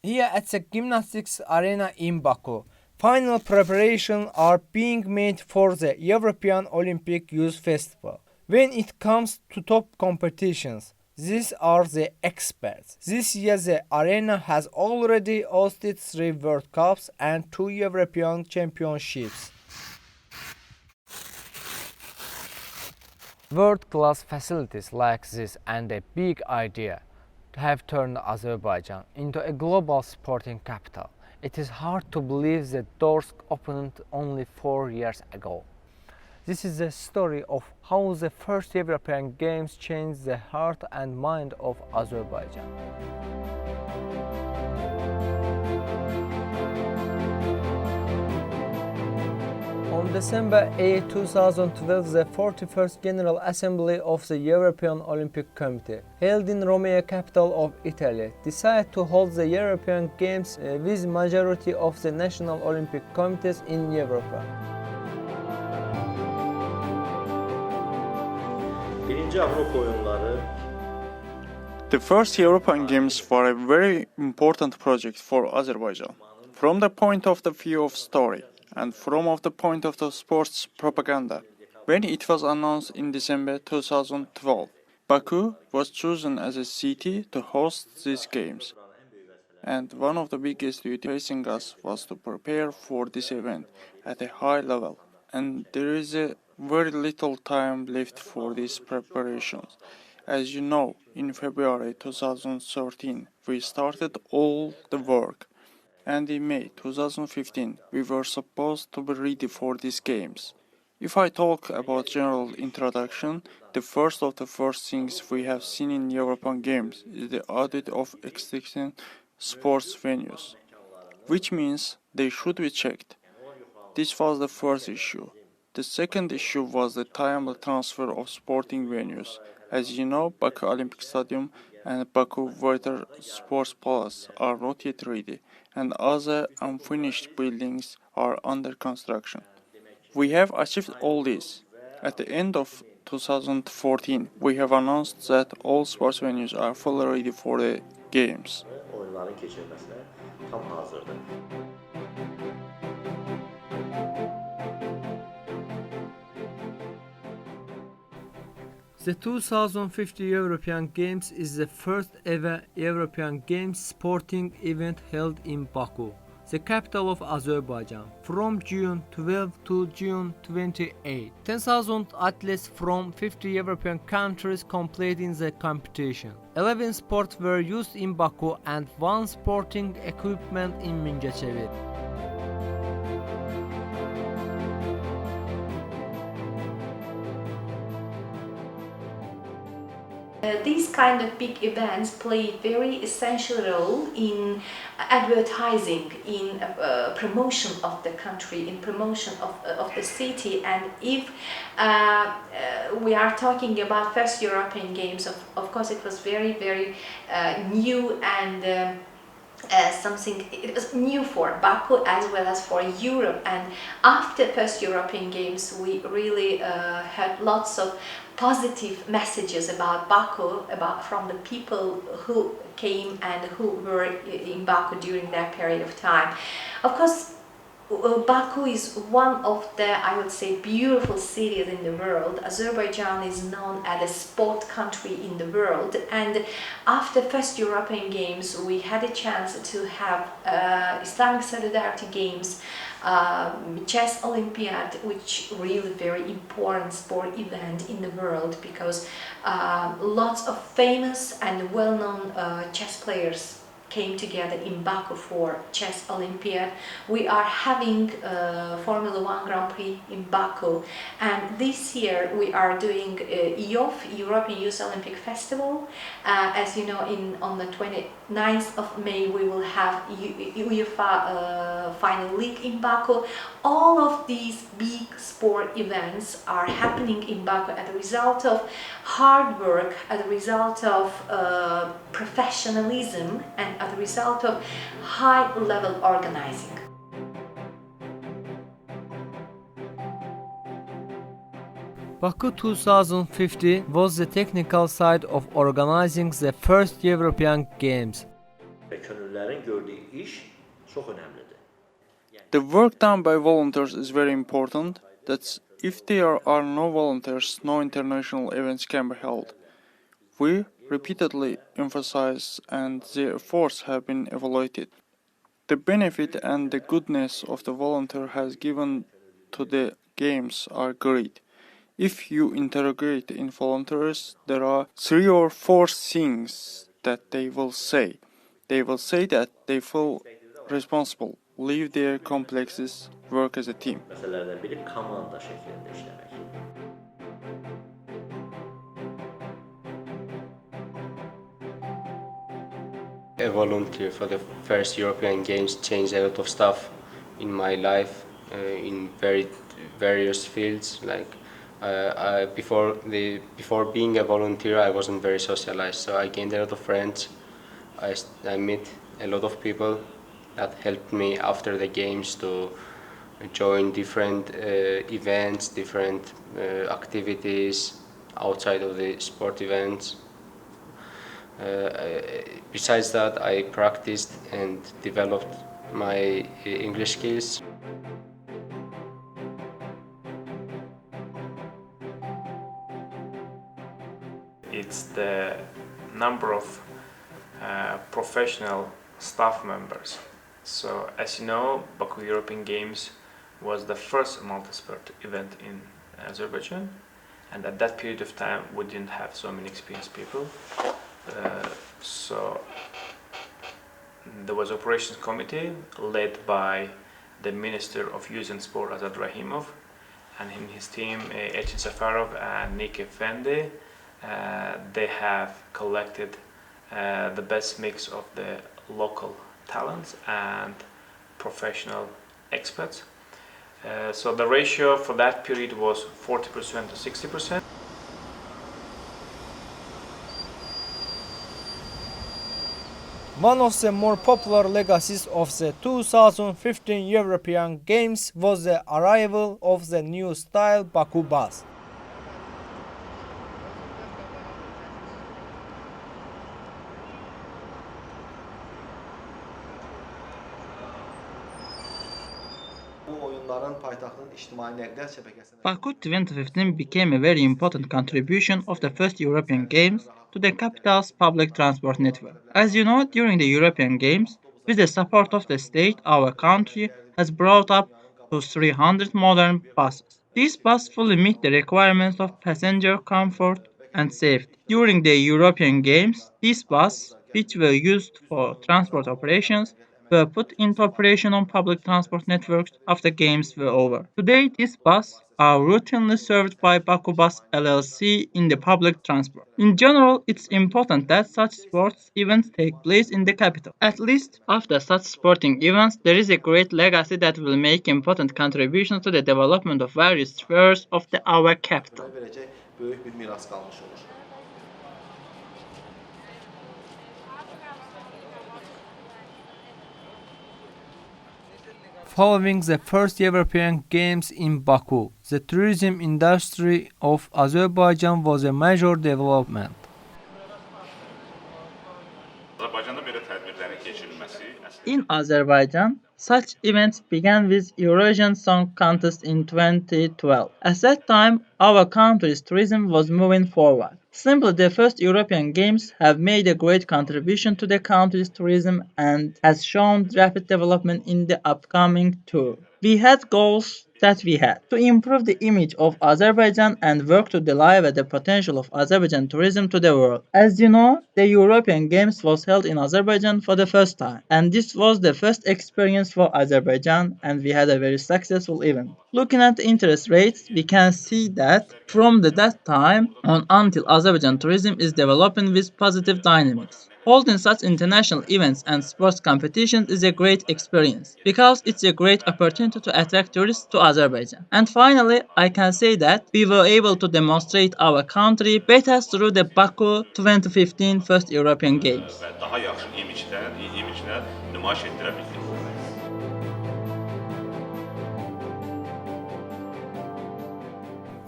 Here at the gymnastics arena in Baku, final preparations are being made for the European Olympic Youth Festival. When it comes to top competitions, these are the experts. This year the arena has already hosted 3 World Cups and 2 European Championships. World-class facilities like this and a big idea have turned Azerbaijan into a global sporting capital. It is hard to believe that doors opened only 4 years ago. This is the story of how the first European Games changed the heart and mind of Azerbaijan. On December 8, 2012, the 41st General Assembly of the European Olympic Committee, held in Romania, capital of Italy, decided to hold the European Games with majority of the national Olympic committees in Europe. Birinci Avrupa Oyunları. The first European Games were a very important project for Azerbaijan, from the point of the view of story and from the point of the sports propaganda. When it was announced in December 2012, Baku was chosen as a city to host these games. And one of the biggest duties facing us was to prepare for this event at a high level. And there is a very little time left for these preparations. As you know, in February 2013, we started all the work. And in May 2015, we were supposed to be ready for these games. If I talk about general introduction, the first things we have seen in European Games is the audit of existing sports venues, which means they should be checked. This was the first issue. The second issue was the timely transfer of sporting venues. As you know, Baku Olympic Stadium and Baku Water Sports Palace are not yet ready, and other unfinished buildings are under construction. We have achieved all this. At the end of 2014, we have announced that all sports venues are fully ready for the games. Oyunların geçirmesine tam hazırdı. The 2050 European Games is the first ever European Games sporting event held in Baku, the capital of Azerbaijan, from June 12 to June 28. 10,000 athletes from 50 European countries completed the competition. 11 sports were used in Baku and 1 sporting equipment in Mircavad. These kind of big events play a very essential role in advertising, in promotion of the country, in promotion of the city. And if we are talking about first European Games, of course it was very, very new and something it was new for Baku as well as for Europe. And after first European Games, we really had lots of positive messages about Baku, from the people who came and who were in Baku during that period of time. Of course, Baku is one of the, I would say, beautiful cities in the world. Azerbaijan is known as a sport country in the world, and after first European Games we had a chance to have Islamic Solidarity Games, Chess Olympiad, which really very important sport event in the world, because lots of famous and well-known chess players came together in Baku for Chess Olympiad. We are having Formula 1 Grand Prix in Baku, and this year we are doing EOF, European Youth Olympic Festival. As you know, on the 29th of May we will have UEFA Final League in Baku. All of these big sport events are happening in Baku as a result of hard work, as a result of professionalism, and as a result of high-level organizing. Baku 2050 was the technical side of organizing the first European Games. könüllülərin gördüyü iş çox önəmlidir. The work done by volunteers is very important. That's if there are no volunteers, no international events can be held. We repeatedly emphasize and their efforts have been evaluated. The benefit and the goodness of the volunteer has given to the games are great. If you interrogate in volunteers, there are 3 or 4 things that they will say. They will say that they feel responsible, leave their complexes, work as a team. Məsələlərdən biri komanda şəklində işləmək. A volunteer for the first European Games changed a lot of stuff in my life, in various fields. Like before being a volunteer, I wasn't very socialized, so I gained a lot of friends. I met a lot of people that helped me after the games to join different events, different activities outside of the sport events. Besides that, I practiced and developed my English skills. It's the number of professional staff members. So, as you know, Baku European Games was the first multi-sport event in Azerbaijan, and at that period of time we didn't have so many experienced people. So there was operations committee led by the Minister of Youth and Sport Azad Rahimov, and in his team Elchin Safarov and Nik Efendi. They have collected the best mix of the local talents and professional experts. So the ratio for that period was 40% to 60%. One of the more popular legacies of the 2015 European Games was the arrival of the new style Baku bus. Baku 2015 became a very important contribution of the first European Games to the capital's public transport network. As you know, during the European Games, with the support of the state, our country has brought up to 300 modern buses. These buses fully meet the requirements of passenger comfort and safety. During the European Games, these buses, which were used for transport operations, were put into operation on public transport networks after games were over. Today, these buses are routinely served by Baku Bus LLC in the public transport. In general, it's important that such sports events take place in the capital. At least after such sporting events, there is a great legacy that will make important contributions to the development of various spheres of our capital. Böyük bir miras qalmış olur. Following the first European Games in Baku, the tourism industry of Azerbaijan was a major development. In Azerbaijan, such events began with Eurasian Song Contest in 2012. At that time, our country's tourism was moving forward. Simply, the first European Games have made a great contribution to the country's tourism and has shown rapid development in the upcoming tour. We had goals that we had to improve the image of Azerbaijan and work to deliver the potential of Azerbaijan tourism to the world. As you know, the European Games was held in Azerbaijan for the first time, and this was the first experience for Azerbaijan, and we had a very successful event. Looking at the interest rates, we can see that from that time on until Azerbaijan tourism is developing with positive dynamics. Holding such international events and sports competitions is a great experience because it's a great opportunity to attract tourists to Azerbaijan. And finally, I can say that we were able to demonstrate our country better through the Baku 2015 First European Games. Daha yaxşı imiclə nümayiş etdirə bildik.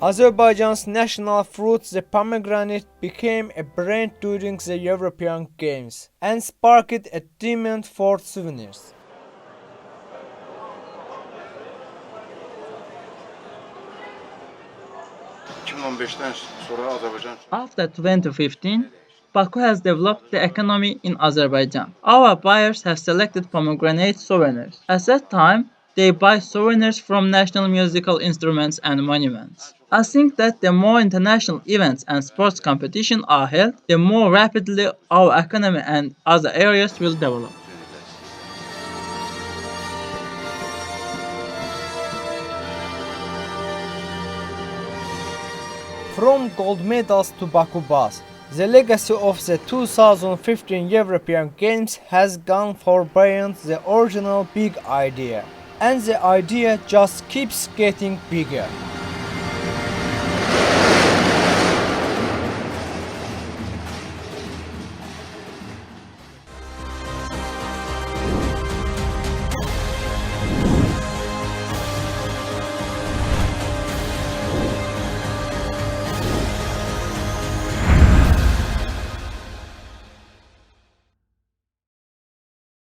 Azerbaijan's national fruit, the pomegranate, became a brand during the European Games and sparked a demand for souvenirs. After 2015, Baku has developed the economy in Azerbaijan. Our buyers have selected pomegranate souvenirs. At that time, they buy souvenirs from national musical instruments and monuments. I think that the more international events and sports competitions are held, the more rapidly our economy and other areas will develop. From gold medals to Baku bus, the legacy of the 2015 European Games has gone far beyond the original big idea, and the idea just keeps getting bigger.